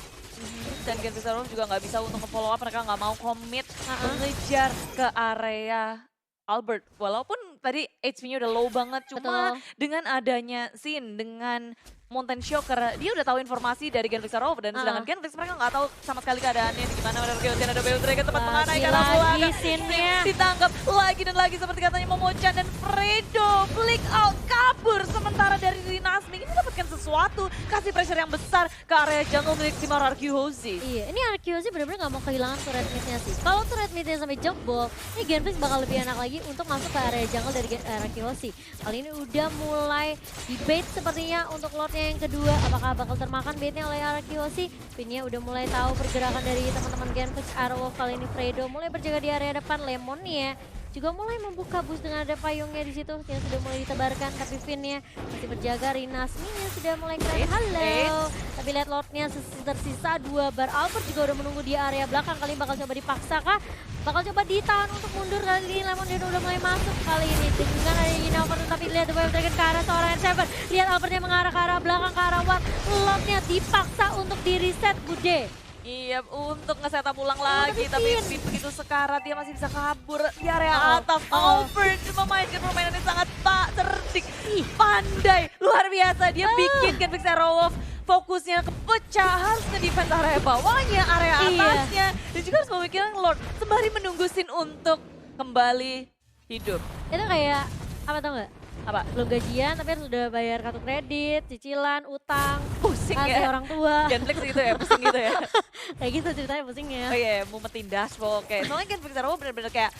Dan Genflix Arrow juga nggak bisa untuk nge-follow up, mereka nggak mau commit mengejar ke area Albert. Walaupun tadi HP-nya udah low banget, cuma dengan adanya Sin, dengan Mountain Shocker, dia udah tahu informasi dari Genflix Arrow dan sedangkan Genflix mereka nggak tahu sama sekali keadaannya gimana. Ada Beau Dragon tempat mengenai karena belakang. Ditangkap lagi dan lagi seperti katanya Momochan dan Fredo flick out kabur sementara dari Rinasmi ini mendapatkan sesuatu sesuatu, kasih pressure yang besar ke area jungle milik tim RRQ Hozi. Iya, ini RRQ sih benar-benar nggak mau kehilangan turret mid-nya sih. Kalau turret mid-nya sampai jebol, ini Genflix bakal lebih enak lagi untuk masuk ke area jungle dari RRQ sih. Kali ini udah mulai di bait sepertinya untuk Lordnya yang kedua. Apakah bakal termakan baitnya oleh RRQ sih? Pinnya udah mulai tahu pergerakan dari teman-teman Genflix. Airwolf kali ini Fredo mulai berjaga di area depan. Lemonnya juga mulai membuka boost dengan ada payungnya di situ yang sudah mulai ditebarkan, tapi Finnya masih berjaga. Rinasminya sudah mulai keren. Halo. Tapi lihat Lordnya tersisa 2 bar. Albert juga udah menunggu di area belakang. Kali ini bakal coba dipaksa kah? Bakal coba ditahan untuk mundur. Kali ini Lemon dia udah mulai masuk kali ini dengan ada Inover, tapi lihat The Wave Dragon ke arah seorang N7. Lihat Albertnya mengarah ke arah belakang, ke arah Watt. Lordnya dipaksa untuk di reset Bude. Iya, untuk nge-setup ulang lagi, tapi begitu sekarat dia masih bisa kabur di area atas. Albert memainkan permainan yang sangat cerdik, pandai, luar biasa. Dia bikin Genflix Aerowolf fokusnya kepecah, harus nge-defense area bawahnya, area atasnya. Dan juga harus memikirkan Lord sembari menunggu Sin untuk kembali hidup. Itu kayak, apa tau nggak? Apa? Belum gajian tapi harus udah bayar kartu kredit, cicilan, utang, pusing kasih ya orang tua. Genflix gitu ya, pusing gitu ya. Kayak gitu ceritanya pusingnya. Oh iya, mau metin dashboard. Oke, soalnya Genflix Aerowolf bener-bener kayak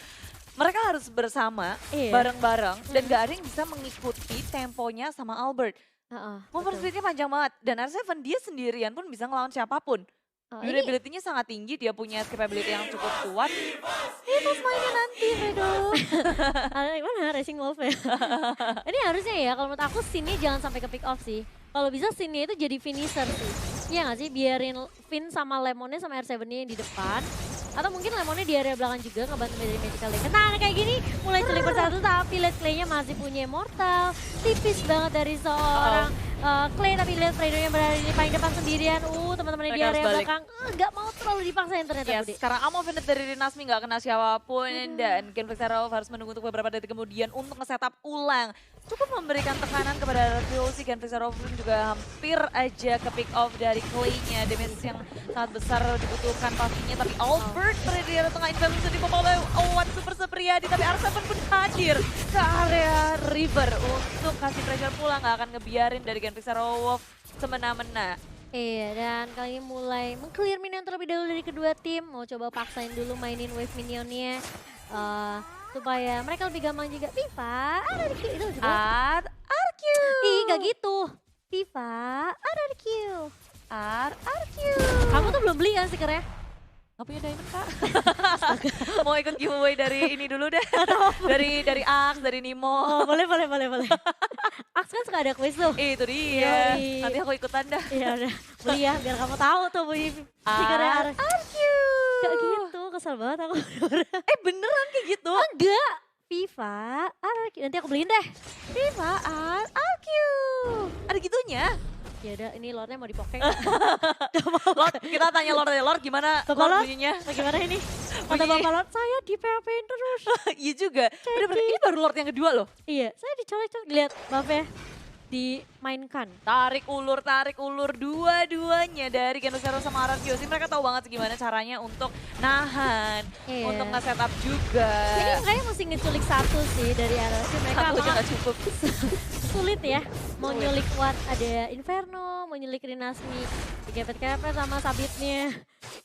mereka harus bersama, bareng-bareng, dan gak ada yang bisa mengikuti temponya sama Albert. Movement speed-nya panjang banget, dan R7 dia sendirian pun bisa ngelawan siapapun. Durability-nya sangat tinggi, dia punya escapability yang cukup kuat. Itu mainnya nanti, Fredo. Gimana Racing Wolf ya? Ini harusnya ya, kalau menurut aku scene-nya jangan sampai ke pick off sih. Kalau bisa scene-nya itu jadi finisher sih. Iya gak sih? Biarin Finn sama Lemonnya sama R7-nya yang di depan. Atau mungkin Lemonnya di area belakang juga ngebantu dari Magical Legend. Nah kayak gini mulai celik persatu, tapi lihat Clay-nya masih punya Immortal. Tipis banget dari seorang Clay, tapi lihat Fredo-nya berada di paling depan sendirian. Teman-temannya di area belakang nggak mau terlalu dipaksain ternyata. Yes, sekarang Amo Finish dari Rinasmi nggak kena siapapun, dan Genflix Aerowolf harus menunggu untuk beberapa detik kemudian untuk nge-setup ulang. Cukup memberikan tekanan kepada RRQ. Genflix Aerowolf juga hampir aja ke pick off dari Clay-nya. Damage yang sangat besar dibutuhkan pastinya, tapi Albert berada di area tengah. Invalusion dipopol oleh Owan Super Supriyadi, tapi R7 pun hadir ke area River untuk kasih pressure pulang. Nggak akan ngebiarin dari Genflix Aerowolf semena-mena. Iya, dan kali ini mulai meng-clear minion terlebih dahulu dari kedua tim. Mau coba paksain dulu mainin wave minionnya. Supaya mereka lebih gampang juga. Viva, RRQ itu juga. RRQ. Ih, gak gitu. Viva, RRQ. RRQ. Kamu tuh belum beli kan stikernya? Gak punya diamond, Kak. Mau ikut giveaway dari ini dulu deh. dari Ax, dari Nemo. Boleh. Ax kan suka ada quiz tuh. Itu dia. Nanti aku ikutan dah. Iya udah, beli ya biar kamu tahu tuh beli stikernya RRQ. Gak gitu, kesel banget aku. Beneran kayak gitu? Enggak. Viva, RRQ. Nanti aku beliin deh. Viva, RRQ. Ada gitunya? Ya udah, ini Lordnya mau dipokeng. Lord, kita tanya Lord gimana Lord bunyinya? Gimana ini? Kata Bapak Lord, saya di PHP-in terus. Iya juga. Bener-bener, ini baru Lord yang kedua loh. Iya, saya dicolek-colek. Lihat, Bapak dimainkan. Tarik ulur dua-duanya dari Genflix Aerowolf sama RRQ. Mereka tahu banget gimana caranya untuk nahan, untuk nge-setup juga. Jadi makanya mesti ngeculik satu sih dari RRQ. Mereka satu aja gak cukup. Sulit ya, mau nyulik Watt ada Inferno, mau nyulik Rinasmi, dikepet-kepet sama sabitnya,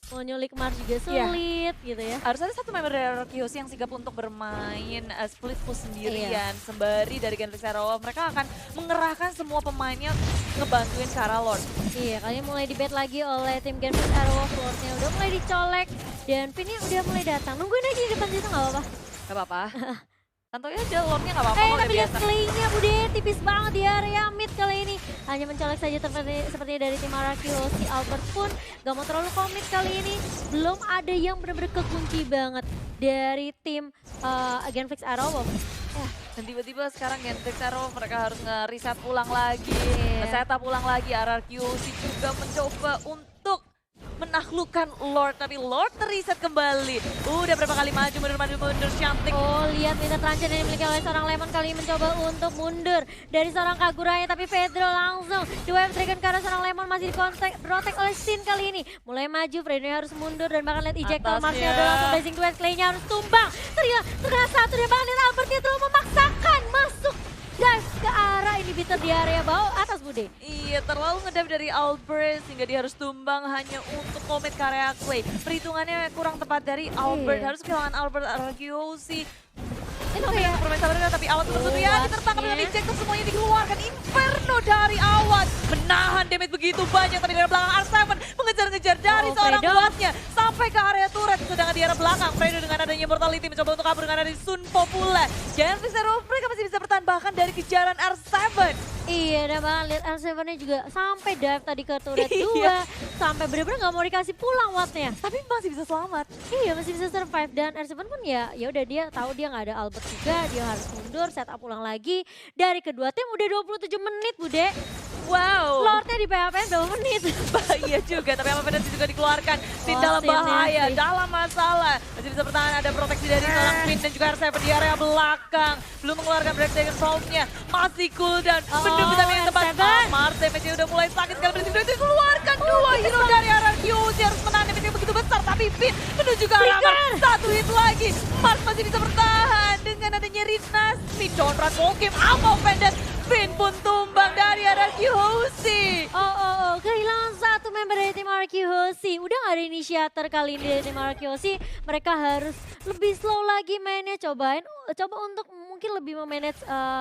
mau nyulik Mars juga sulit gitu ya. Harus ada satu member dari RRQ yang sigap untuk bermain split push sendirian, sembari dari Genflix Aerowolf. Mereka akan mengerahkan semua pemainnya ngebantuin ke arah Lord. Iya, kalian mulai dibait lagi oleh tim Genflix Aerowolf. Lordnya udah mulai dicolek dan Finnya udah mulai datang. Nungguin aja di depan situ nggak apa-apa. Gak apa-apa. Santai aja, Lordnya gak apa-apa. Tapi lihat Clay-nya Bude, tipis banget di area mid kali ini. Hanya mencolek saja seperti dari tim RRQ. Si Albert pun gak mau terlalu komit kali ini. Belum ada yang benar-benar kekunci banget dari tim Genflix Aerowolf. Dan tiba-tiba sekarang Genflix Aerowolf mereka harus nge-reset ulang lagi. Nge-setup ulang lagi. RRQ juga mencoba untuk menaklukkan Lord, tapi Lord terreset kembali. Udah berapa kali maju mundur cantik. Lihat minta terancam yang dimiliki oleh seorang Lemon kali ini mencoba untuk mundur dari seorang Kaguranya, tapi Pedro langsung di Wave Dragon karena seorang Lemon masih di-protect oleh Sin kali ini. Mulai maju, Fredo harus mundur dan bahkan lihat ejector Marsnya udah langsung blazing to Clay-nya harus tumbang. Terkena satu dia, bahkan lihat Albertnya terlalu memaksakan masuk dive ke arah inhibitor di area bawah atas Bude. Iya, terlalu ngedam dari Albert sehingga dia harus tumbang hanya untuk komit ke area Clay. Perhitungannya kurang tepat dari Albert, harus kehilangan Albert Arkeosi. Itu Tapi kayak bermain sabar tapi Awad terus ya ditertangkap dengan Wattnya. ejector semuanya dikeluarkan. Inferno dari Awad menahan damage begitu banyak tapi dari belakang R7 mengejar-ngejar dari seorang Fredo. Wattnya sampai ke area turret. Sedangkan di area belakang Fredo dengan adanya Mortality mencoba untuk kabur dengan adanya Sun Popula. Genflix Zero mereka masih bisa bertahan bahkan dari kejaran R7. Iya, dan bahkan lihat R7-nya juga sampai dive tadi ke turret Iya. 2. Sampai bener-bener nggak mau dikasih pulang Wattnya. Tapi masih bisa selamat. Iya, masih bisa survive. Dan R7 pun ya udah dia tahu dia nggak ada Albert juga. Dia harus mundur, setup ulang lagi. Dari kedua tim udah 27 menit, Bude. Wow. Lordnya di PHP berapa menit? Iya juga, tapi apa penalti juga dikeluarkan. Finn Oh, dalam Finn-nya bahaya, sih. dalam masalah. Masih bisa bertahan, ada proteksi dari seorang Finn dan juga R7 di area belakang. Belum mengeluarkan breakdown sound-nya. Masih cooldown, Oh, menunggu tapi yang tepat. R7. Amar, damage-nya udah mulai sakit sekali. Berarti itu dikeluarkan. Dua hero dari arah QC harus menahan damage-nya begitu besar. Tapi Finn menuju ke arah Amar. Satu hit lagi. Mars masih bisa bertahan dengan adanya Rinasmi. Conrad Volkim, Amo Pendant. Finn pun tumbang dari arah QC. Oh, kehilangan satu member dari tim RQHC. Udah gak ada inisiator kali ini dari tim RQHC. Mereka harus lebih slow lagi mainnya. Coba untuk mungkin lebih memanage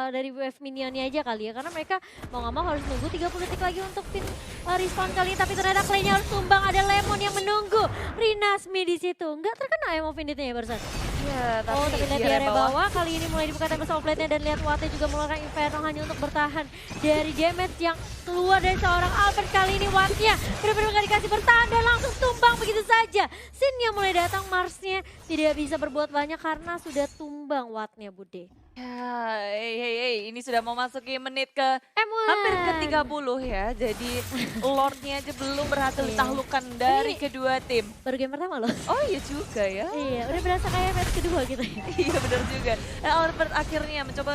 dari wave minionnya aja kali ya. Karena mereka mau gak mau harus nunggu 30 detik lagi untuk pin respawn kali ini. Tapi ternyata Clay-nya harus tumbang. Ada Lemon yang menunggu. Rinasmi di situ. Nggak terkena Emo Finite-nya ya barusan. Ya, Oh, tapi lihat di area bawah kali ini mulai dibuka tembak sama plate-nya dan lihat Wattnya juga mengeluarkan Inferno hanya untuk bertahan dari damage yang keluar dari seorang Albert. Kali ini Wattnya benar-benar gak dikasih bertahan dan langsung tumbang begitu saja. Sin-nya mulai datang, Mars-nya tidak bisa berbuat banyak karena sudah tumbang Wattnya, Bude. Ya, hey, ini sudah mau masuki menit ke M1. hampir ke 30 ya. Jadi Lordnya aja belum berhasil Iya. ditaklukkan dari Ini- kedua tim. Baru game pertama loh. Oh iya juga ya. Iya, udah berasa kayak match kedua gitu ya. Iya benar juga. Nah, Albert akhirnya mencoba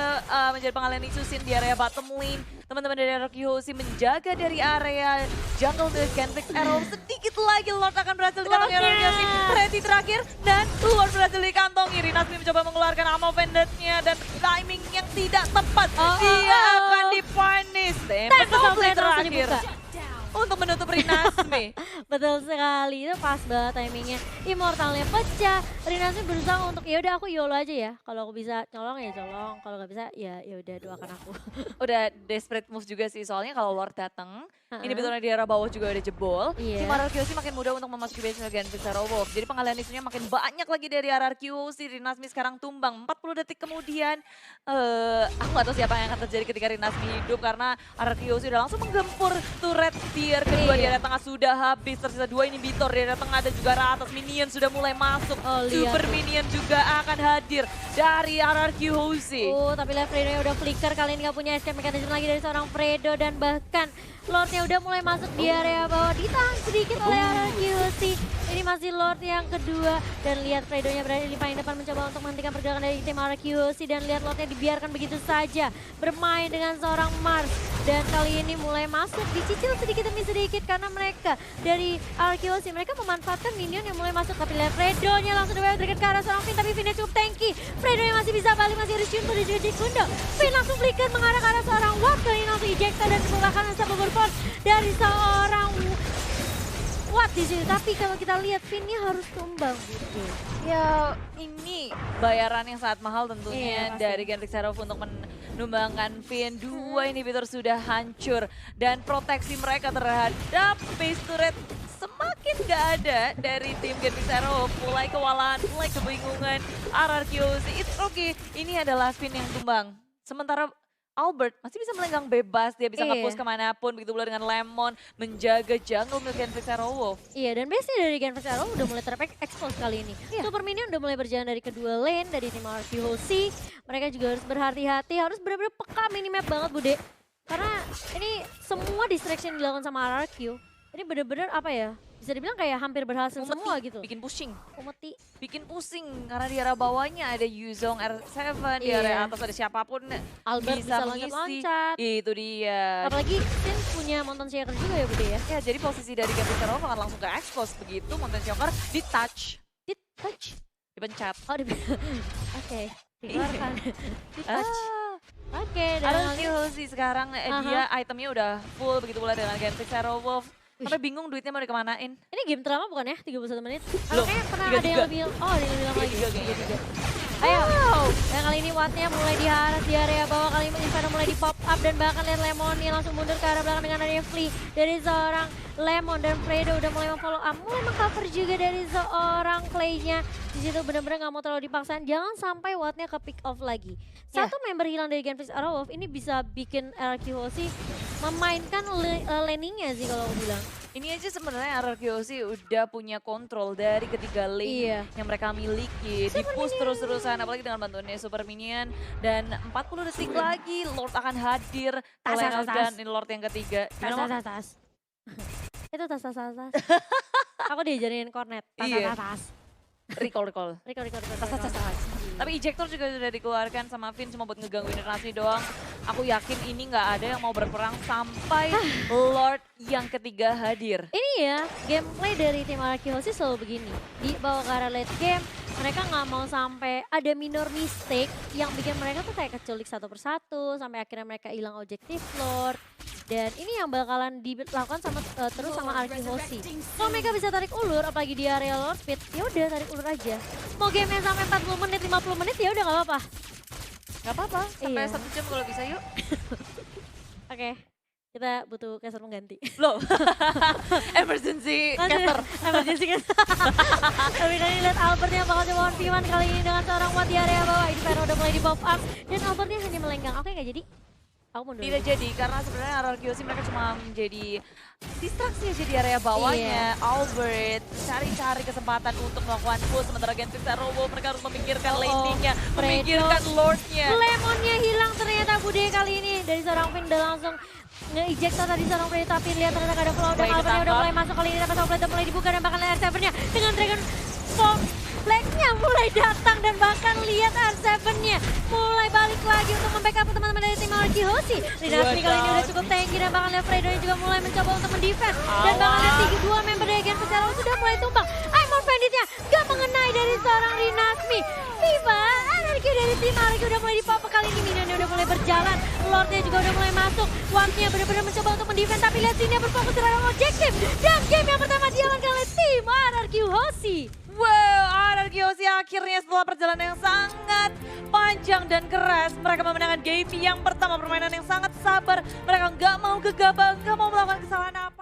menjadi pengalihan isu Sin di area bottom lane. Teman-teman dari RQHC menjaga dari area jungle milik Genflix Arrow. Sedikit lagi Lord akan berhasil dikantongi oleh RQHC. Ready terakhir dan Lord berhasil dikantongi. Rinasmi mencoba mengeluarkan ammo pendantnya dan timing yang tidak tepat. Dia akan dipunish. Tembak Penalti langsung terakhir dibuka. untuk menutup Rinasmi. Betul sekali, itu pas banget timingnya. Immortalnya pecah, Rinasmi berusaha untuk ya udah aku YOLO aja ya. Kalau aku bisa colong ya colong, kalau nggak bisa ya udah doakan aku. Udah desperate move juga sih, soalnya kalau Lord datang, ini Heeh. betulnya di arah bawah juga udah jebol. Iya. Tim RRQC makin mudah untuk memasuki base Genflix Arrow Wolf. Jadi pengalihan isunya makin banyak lagi dari RRQC. Rinasmi sekarang tumbang. 40 detik kemudian, aku gak tahu siapa yang akan terjadi ketika Rinasmi hidup. Karena RRQC udah langsung menggempur turret tier kedua di area tengah sudah habis. Tersisa 2 inhibitor di area tengah dan juga arah atas. Minion sudah mulai masuk. Oh, lihat Super tuh. Minion juga akan hadir dari RRQC. Tapi lihat Fredo udah flicker, kali ini nggak punya escape mechanism lagi dari seorang Fredo. Dan bahkan Lordnya udah mulai masuk di area bawah, ditahan sedikit oleh RQC. Ini masih Lord yang kedua. Dan lihat Fredonya berada di paling depan mencoba untuk menghentikan pergerakan dari tim RQC. Dan lihat Lordnya dibiarkan begitu saja bermain dengan seorang Mars. Dan kali ini mulai masuk, dicicil sedikit demi sedikit karena mereka dari RQC. Mereka memanfaatkan minion yang mulai masuk. Tapi lihat Fredonya langsung dibawa dekat ke arah seorang Finn. Tapi Finnnya cukup tanky. Fredonya masih bisa balik, masih harus Shunto dan juga Jikundo. Finn langsung flicker mengarah ke arah seorang Watt. Kali ini langsung ejector dan membukakan Unstoppable Force dari seorang Watt di sini. Tapi kalau kita lihat Finn-nya harus tumbang gitu. Ya, ini bayaran yang sangat mahal tentunya Iya, pasti. dari Genflix Arrow untuk menumbangkan Finn. Dua inhibitor sudah hancur dan proteksi mereka terhadap base turret semakin gak ada dari tim Genflix Arrow. Mulai kewalahan, mulai kebingungan. RRQC, it's okay. Ini adalah Finn yang tumbang. Sementara Albert masih bisa melenggang bebas, dia bisa Iya. nge-push kemanapun, begitu pula dengan Lemon menjaga jungle milik Genflix Arrow Wolf. Iya, dan base dari Genflix Arrow udah mulai terekspos kali ini. Iya. Super Minion udah mulai berjalan dari kedua lane, dari tim RQHC. Mereka juga harus berhati-hati, harus benar-benar peka minimap banget, Bude. Karena ini semua distraction yang dilakukan sama RRQ. Ini benar-benar apa ya, bisa dibilang kayak hampir berhasil Umeti, semua gitu. bikin pusing. Umeti. Bikin pusing karena di arah bawahnya ada Yuzong R7, di Iya. area atas ada siapapun Albert bisa mengisi. loncat-loncat. Itu dia. Apalagi Sin punya Mountain Shaker juga ya, Bude ya. Ya, jadi posisi dari Genflix Arrow akan langsung ke expose begitu Mountain Shocker di touch, Di touch. dipencet. Oh, oke. Dikeluarkan. Di touch. Oke, dan RRQ sih sekarang dia itemnya udah full, begitu pula dengan Genflix Arrow Wolf. Sampai bingung duitnya mau dikemanain. ini game terlama bukan ya? 31 menit? Belum, Kayaknya pernah 33. ada yang lebih, oh ada yang bilang lagi. 33. Ayo, dan kali ini Wattnya mulai diharas di area bawah, kali ini Inferno mulai di pop up dan bahkan lihat Lemon nih langsung mundur ke arah belakang dengan adanya Flea dari seorang Lemon, dan Fredo udah mulai memfollow up, mulai mengcover juga dari seorang Clay-nya. Di situ benar-benar nggak mau terlalu dipaksain, jangan sampai Wattnya ke pick off lagi. Satu member hilang dari Genflix Arrow Wolf ini bisa bikin RRQoC memainkan laningnya sih kalau aku bilang. Ini aja sebenarnya RRQoC udah punya kontrol dari ketiga lane yang mereka miliki. Di-push terus-terusan, apalagi dengan bantuannya Super Minion. Dan 40 detik lagi, Lord akan hadir. Dan ini Lord yang ketiga. Tas. Itu tas. Aku diajarin cornet. Tas. Recall. Tas. Tapi ejector juga sudah dikeluarkan sama Vin cuma buat ngegangguin Rasmi doang. Aku yakin ini nggak ada yang mau berperang sampai Lord yang ketiga hadir. Ini ya, gameplay dari tim RRQoC selalu begini. Di bawah ke arah late game, mereka nggak mau sampai ada minor mistake yang bikin mereka tuh kayak keculik satu persatu, sampai akhirnya mereka hilang objektif Lord. Dan ini yang bakalan dilakukan sama terus sama RRQoC. Kalau mereka bisa tarik ulur, apalagi di area Lord Speed, ya udah tarik ulur aja. Mau gamenya sampai 40 menit, 50 menit ya udah nggak apa-apa. Gak apa-apa, sampai 1 jam kalau bisa yuk. Oke, kita butuh caster pengganti. Belum. Emergency caster. Emergency caster. Tapi tadi lihat Albertnya bakal coba 1v1 kali ini dengan seorang Watt di area bawah. Inferno udah mulai di pop up dan Albertnya hanya melenggang. Oke, nggak jadi. Aku mundur. Tidak jadi, karena sebenarnya RRQoC mereka cuma menjadi distraksi aja di area bawahnya. Albert cari-cari kesempatan untuk melakukan push, sementara Genflix Arrow Wolf mereka harus memikirkan landingnya, memikirkan Lordnya. Lemonnya hilang ternyata Bude kali ini dari seorang Vin udah langsung nge-ejecta tadi seorang Fredo, tapi lihat ternyata gak ada flow dan Albertnya udah mulai masuk kali ini, dapat Outlet udah mulai dibuka dan bahkan lihat R7-nya dengan Dragon Black-nya mulai datang dan bahkan lihat R7-nya mulai balik lagi untuk membackup teman-teman dari tim RRQoC. Rinasmi kali ini udah cukup tanky dan bahkan lihat Fredo juga mulai mencoba untuk mendefend dan bahkan lihat 3-2 member dari Genflix Arrow sudah mulai tumbang. Aimon Banditnya gak mengenai dari seorang Rinasmi. Viva, RRQ dari tim RRQ udah mulai di-pop kali ini, minionnya udah mulai berjalan, Lordnya juga udah mulai masuk, Wattnya benar-benar mencoba untuk mendefend, tapi lihat sini berfokus terhadap objektif dan game yang pertama diamankan oleh tim RRQoC. Wow, RRQoC akhirnya setelah perjalanan yang sangat panjang dan keras, mereka memenangkan game yang pertama, permainan yang sangat sabar, mereka nggak mau gegabah, nggak mau melakukan kesalahan apa.